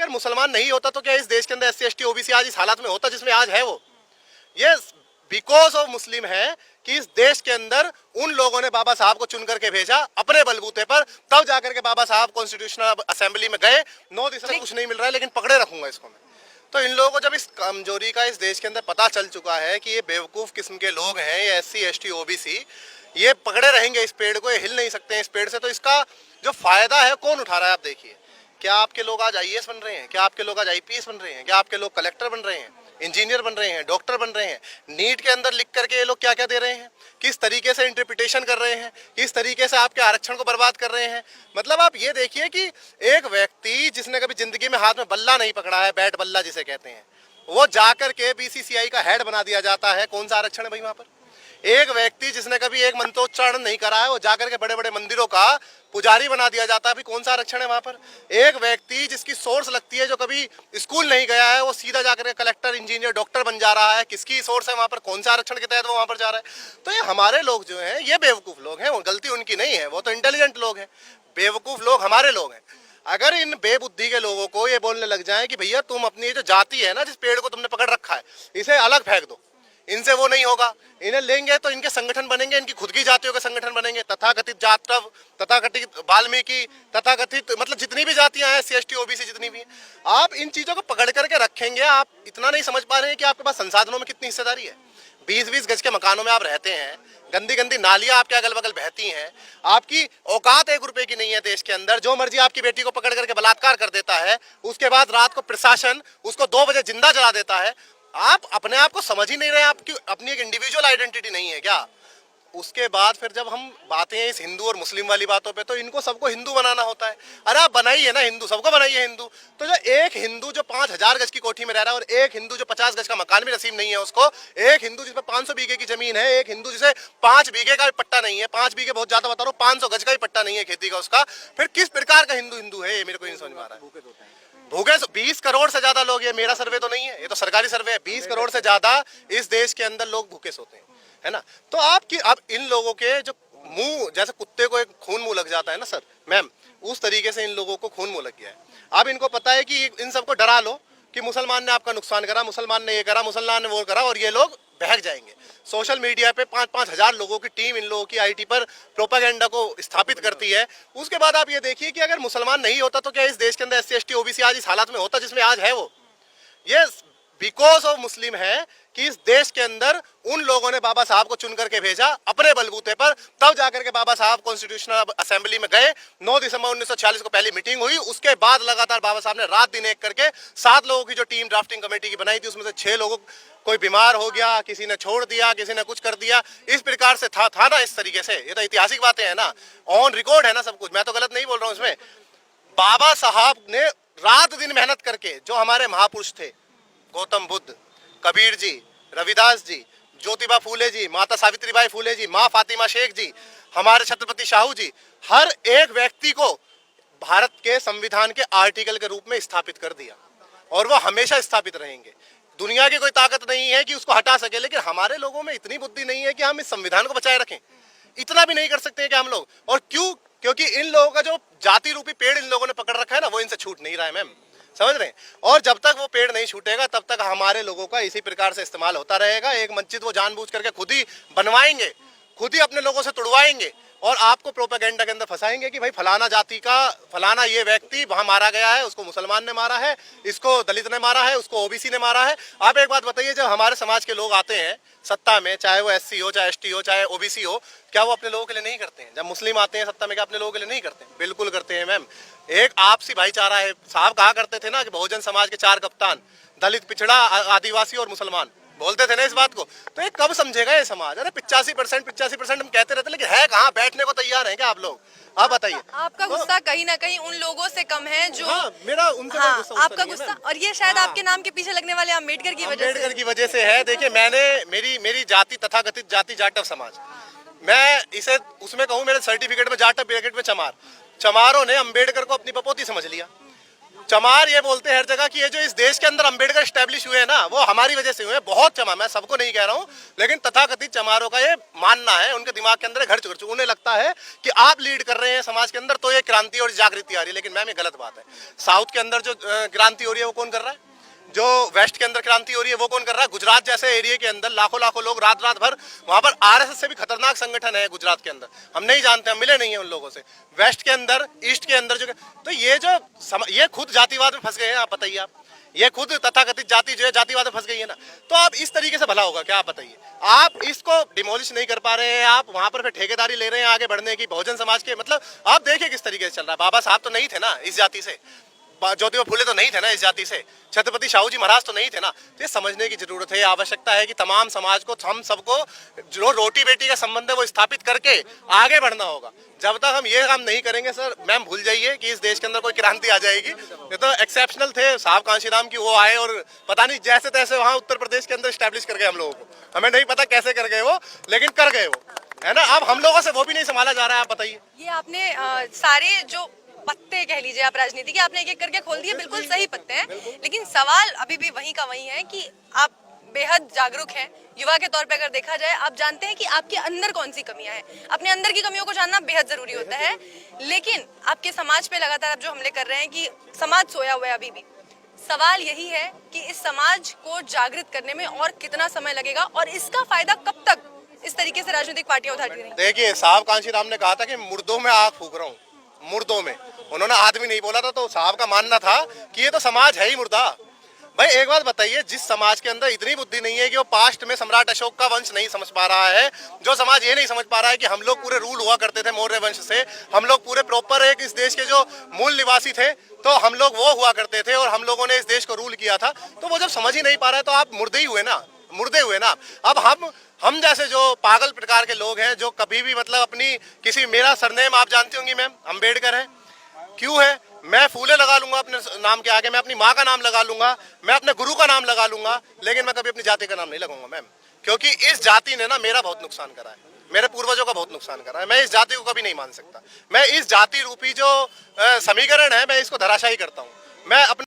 अगर मुसलमान नहीं होता तो क्या इस देश के अंदर एससी एसटी ओबीसी आज इस हालत में होता जिसमें आज है वो? ये बिकॉज ऑफ मुस्लिम है कि इस देश के अंदर उन लोगों ने बाबा साहब को चुन करके भेजा अपने बलबूते पर, तब जाकर के बाबा साहब कॉन्स्टिट्यूशनल असेंबली में गए। 9 दिसंबर कुछ नहीं मिल रहा है लेकिन पकड़े रखूंगा इसको मैं। तो इन लोगों को जब इस कमजोरी का इस देश के अंदर पता चल चुका है कि ये बेवकूफ़ किस्म के लोग हैं, ये एससी एसटी ओबीसी, ये पकड़े रहेंगे इस पेड़ को, ये हिल नहीं सकते हैं इस पेड़ से, तो इसका जो फायदा है कौन उठा रहा है आप देखिए। क्या आपके लोग आज आईएएस बन रहे हैं? क्या आपके लोग आज आईपीएस बन रहे हैं? क्या आपके लोग कलेक्टर बन रहे हैं, इंजीनियर बन रहे हैं, डॉक्टर बन रहे हैं? नीट के अंदर लिख करके ये लोग क्या क्या दे रहे हैं, किस तरीके से इंटरप्रिटेशन कर रहे हैं, किस तरीके से आपके आरक्षण को बर्बाद कर रहे हैं। मतलब आप ये देखिए कि एक व्यक्ति जिसने कभी जिंदगी में हाथ में बल्ला नहीं पकड़ा है, बैट बल्ला जिसे कहते हैं, वो जाकर के बीसीसीआई का हेड बना दिया जाता है। कौन सा आरक्षण है भाई वहां पर? एक व्यक्ति जिसने कभी एक मंत्रोच्चारण नहीं करा है, वो जाकर के बड़े बड़े मंदिरों का पुजारी बना दिया जाता है। अभी कौन सा आरक्षण है वहां पर? एक व्यक्ति जिसकी सोर्स लगती है, जो कभी स्कूल नहीं गया है, वो सीधा जाकर के कलेक्टर, इंजीनियर, डॉक्टर बन जा रहा है। किसकी सोर्स है वहां पर? कौन सा आरक्षण के तहत वो वहां पर जा रहा है? तो ये हमारे लोग जो हैं ये बेवकूफ लोग हैं, वो गलती उनकी नहीं है, वो तो इंटेलिजेंट लोग हैं। बेवकूफ लोग हमारे लोग हैं। अगर इन बेबुद्धि के लोगों को ये बोलने लग जाए कि भैया तुम अपनी जो जाति है ना, जिस पेड़ को तुमने पकड़ रखा है, इसे अलग फेंक दो, इनसे वो नहीं होगा, इन्हें लेंगे तो इनके संगठन बनेंगे, इनकी खुद की जातियों के संगठन बनेंगे, तथाकथित जाटव, तथाकथित वाल्मीकि, तथाकथित मतलब जितनी भी जातियां हैं, एससी एसटी ओबीसी जितनी भी हैं, आप इन चीजों को पकड़ करके रखेंगे। आप इतना नहीं समझ पा रहे हैं कि आपके पास संसाधनों में कितनी हिस्सेदारी है। 20-20 गज के मकानों में आप रहते हैं, गंदी गंदी नालियां आपके अगल बगल बहती हैं, आपकी औकात 1 रुपए की नहीं है देश के अंदर। जो मर्जी आपकी बेटी को पकड़ करके बलात्कार कर देता है, उसके बाद रात को प्रशासन उसको 2 बजे जिंदा जला देता है। आप अपने आप को समझ ही नहीं रहे, आपकी अपनी एक इंडिविजुअल आइडेंटिटी नहीं है क्या? उसके बाद फिर जब हम बातें हैं इस हिंदू और मुस्लिम वाली बातों पे, तो इनको सबको हिंदू बनाना होता है। अरे आप बनाइए ना हिंदू, सबको बनाइए हिंदू। तो जो एक हिंदू जो 5000 गज की कोठी में रह रहा है, और एक हिंदू जो 50 गज का मकान भी नसीब नहीं है उसको, एक हिंदू जिसमें 500 बीघे की जमीन है, एक हिंदू जिसे 5 बीघे का भी पट्टा नहीं है, 5 बीघे बहुत ज्यादा बता रहा हूँ, 500 गज का भी पट्टा नहीं है खेती का उसका, फिर किस प्रकार का हिंदू हिंदू है? ये मेरे को नहीं समझ में आ रहा है। भूखे 20 करोड़ से ज्यादा लोग, ये मेरा सर्वे तो नहीं है, ये तो सरकारी सर्वे है, 20 करोड़ से ज्यादा इस देश के अंदर लोग भूखे सोते हैं, है ना? तो आप इन लोगों के जो मुंह, जैसे कुत्ते को एक खून मुंह लग जाता है ना सर मैम, उस तरीके से इन लोगों को खून मुंह लग गया है। अब इनको पता है कि इन सबको डरा लो कि मुसलमान ने आपका नुकसान करा, मुसलमान ने ये करा, मुसलमान ने वो करा, और ये लोग बहक जाएंगे। सोशल मीडिया पे 5-5 हजार लोगों की टीम इन लोगों की आईटी पर प्रोपागेंडा को स्थापित करती है। उसके बाद आप ये देखिए कि अगर मुसलमान नहीं होता तो क्या इस देश के अंदर एससी एसटी ओबीसी आज इस हालत में होता जिसमें आज है वो? ये बिकॉज ऑफ मुस्लिम है कि इस देश के अंदर उन लोगों ने बाबा साहब को चुन करके भेजा अपने बलबूते पर, तब जाकर के बाबा साहब कॉन्स्टिट्यूशनल असेंबली में गए। 9 दिसंबर 1946 को पहली मीटिंग हुई। उसके बाद लगातार बाबा साहब ने रात दिन एक करके 7 लोगों की जो टीम ड्राफ्टिंग कमेटी की बनाई थी, उसमें से 6 लोगों, कोई बीमार हो गया, किसी ने छोड़ दिया, किसी ने कुछ कर दिया, इस प्रकार से था ना, इस तरीके से। ये तो ऐतिहासिक बातें हैं ना, ऑन रिकॉर्ड है ना सब कुछ, मैं तो गलत नहीं बोल रहा हूँ इसमें। बाबा साहब ने रात दिन मेहनत करके, जो हमारे महापुरुष थे, गौतम बुद्ध, कबीर जी, रविदास जी, ज्योतिबा फूले जी, माता सावित्रीबाई फूले जी, माँ फातिमा शेख जी, हमारे छत्रपति शाहू जी, हर एक व्यक्ति को भारत के संविधान के आर्टिकल के रूप में स्थापित कर दिया, और वो हमेशा स्थापित रहेंगे। दुनिया की कोई ताकत नहीं है कि उसको हटा सके, लेकिन हमारे लोगों में इतनी बुद्धि नहीं है कि हम इस संविधान को बचाए रखें। इतना भी नहीं कर सकते हैं कि हम लोग, और क्यों? क्योंकि इन लोगों का जो जाति रूपी पेड़ इन लोगों ने पकड़ रखा है ना, वो इनसे छूट नहीं रहा है मैम, समझ रहे हैं? और जब तक वो पेड़ नहीं छूटेगा तब तक हमारे लोगों का इसी प्रकार से इस्तेमाल होता रहेगा। एक मस्जिद वो जानबूझ करके खुद ही बनवाएंगे, खुद ही अपने लोगों से तुड़वाएंगे, और आपको प्रोपेगेंडा के अंदर फंसाएंगे कि भाई फलाना जाति का फलाना ये व्यक्ति वहां मारा गया है, उसको मुसलमान ने मारा है, इसको दलित ने मारा है, उसको ओबीसी ने मारा है। आप एक बात बताइए, जब हमारे समाज के लोग आते हैं सत्ता में, चाहे वो एससी हो, चाहे एसटी हो, चाहे ओबीसी हो, क्या वो अपने लोगों के लिए नहीं करते हैं? जब मुस्लिम आते हैं सत्ता में, क्या अपने लोगों के लिए नहीं करते हैं? बिल्कुल करते हैं मैम। एक आपसी भाईचारा है। साहब कहा करते थे ना कि बहुजन समाज के 4 कप्तान, दलित, पिछड़ा, आदिवासी और मुसलमान, बोलते थे ना इस बात को। तो ये कब समझेगा ये समाज? अरे 85% हम कहते रहते, लेकिन है कहाँ? बैठने को तैयार हैं क्या आप लोग? आप बताइए। आपका गुस्सा कहीं ना कहीं उन लोगों से कम है जो मेरा उनसे गुस्सा आपका गुस्सा, और ये शायद आपके नाम के पीछे लगने वाले अम्बेडकर की वजह से है। देखिए, मैंने मेरी जाति तथाकथित जाति जाटव समाज, मैं इसे उसमें कहूँ, मेरे सर्टिफिकेट में जाटव ब्रैकेट में चमार, चमारों ने अम्बेडकर को अपनी पपोती समझ लिया। चमार ये बोलते हैं हर जगह कि ये जो इस देश के अंदर अंबेडकर स्टैब्लिश हुए हैं ना, वो हमारी वजह से हुए हैं। बहुत क्षमा, मैं सबको नहीं कह रहा हूँ, लेकिन तथाकथित चमारों का ये मानना है, उनके दिमाग के अंदर घर चुर चुके। उन्हें लगता है कि आप लीड कर रहे हैं समाज के अंदर तो ये क्रांति और जागृति आ रही है, लेकिन मैम ये गलत बात है। साउथ के अंदर जो क्रांति हो रही है वो कौन कर रहा है? जो वेस्ट के अंदर क्रांति हो रही है वो कौन कर रहा है? गुजरात जैसे एरिया के अंदर लाखों लाखों लोग रात रात भर, वहां पर आरएसएस से भी खतरनाक संगठन है गुजरात के अंदर, हम नहीं जानते, हम मिले नहीं है उन लोगों से। वेस्ट के अंदर, ईस्ट के अंदर जो, तो ये खुद जातिवाद में फंस गए हैं। आप बताइए, आप ये खुद तथाकथित जाति जो है जातिवाद में फंस गई है ना, तो आप इस तरीके से भला होगा क्या? आप बताइए। आप इसको डिमोलिश नहीं कर पा रहे हैं, आप वहां पर फिर ठेकेदारी ले रहे हैं आगे बढ़ने की बहुजन समाज के, मतलब आप देखिए किस तरीके से चल रहा है। बाबा साहब तो नहीं थे ना इस जाति से, ज्योतिबा फुले तो नहीं थे ना इस जाति से, छत्रपति शाहू जी महाराज तो नहीं थे ना। तो ये समझने की जरूरत है, आवश्यकता है कि तमाम समाज को, हम सबको जो रोटी बेटी का संबंध है वो स्थापित करके आगे बढ़ना होगा। जब तक हम ये काम नहीं करेंगे सर, मैम भूल जाइए कि इस देश के अंदर कोई क्रांति आ जाएगी। ये तो एक्सेप्शनल थे साहब कांशीराम की, वो आए और पता नहीं जैसे तैसे वहाँ उत्तर प्रदेश के अंदर स्टैब्लिश कर गए हम लोगों को, हमें नहीं पता कैसे कर गए वो, लेकिन कर गए वो, है ना। अब हम लोगों से वो भी नहीं संभाला जा रहा है। आप बताइए। ये आपने सारे जो पत्ते कह लीजिए आप राजनीति के, आपने एक एक करके खोल दिए, बिल्कुल सही पत्ते हैं, लेकिन सवाल अभी भी वही का वही है कि आप बेहद जागरूक हैं युवा के तौर पे। अगर देखा जाए, आप जानते हैं कि आपके अंदर कौन सी कमियां हैं। अपने अंदर की कमियों को जानना बेहद जरूरी होता है, लेकिन आपके समाज पे लगातार आप जो हमले कर रहे हैं कि समाज सोया हुआ है अभी भी। सवाल यही है कि इस समाज को जागृत करने में और कितना समय लगेगा और इसका फायदा कब तक इस तरीके से राजनीतिक पार्टियां उठाती रहेंगी। देखिए, साहब कांशीराम ने कहा था कि मुर्दों में आग फूक रहा हूँ, मुर्दों में, उन्होंने आदमी नहीं बोला था। तो साहब का मानना था कि ये तो समाज है ही मुर्दा। भाई एक बात बताइए, जिस समाज के अंदर इतनी बुद्धि नहीं है कि वो पास्ट में सम्राट अशोक का वंश नहीं समझ पा रहा है, जो समाज ये नहीं समझ पा रहा है कि हम लोग पूरे रूल हुआ करते थे मौर्य वंश से, हम लोग पूरे प्रॉपर एक इस देश के जो मूल निवासी थे, तो हम लोग वो हुआ करते थे और हम लोगों ने इस देश को रूल किया था, तो वो जब समझ ही नहीं पा रहा है तो आप मुर्दे ही हुए ना, मुर्दे हुए ना। अब हम जैसे जो पागल प्रकार के लोग हैं, जो कभी भी मतलब अपनी किसी, मेरा सरनेम आप जानती होंगी मैम, अंबेडकर है, क्यों है? मैं फूले लगा लूंगा अपने नाम के आगे, मैं अपनी माँ का नाम लगा लूंगा, मैं अपने गुरु का नाम लगा लूंगा, लेकिन मैं कभी अपनी जाति का नाम नहीं लगाऊंगा मैम, क्योंकि इस जाति ने ना मेरा बहुत नुकसान करा है, मेरे पूर्वजों का बहुत नुकसान करा है। मैं इस जाति को कभी नहीं मान सकता। मैं इस जाति रूपी जो समीकरण है, मैं इसको धराशायी करता हूँ। मैं अपने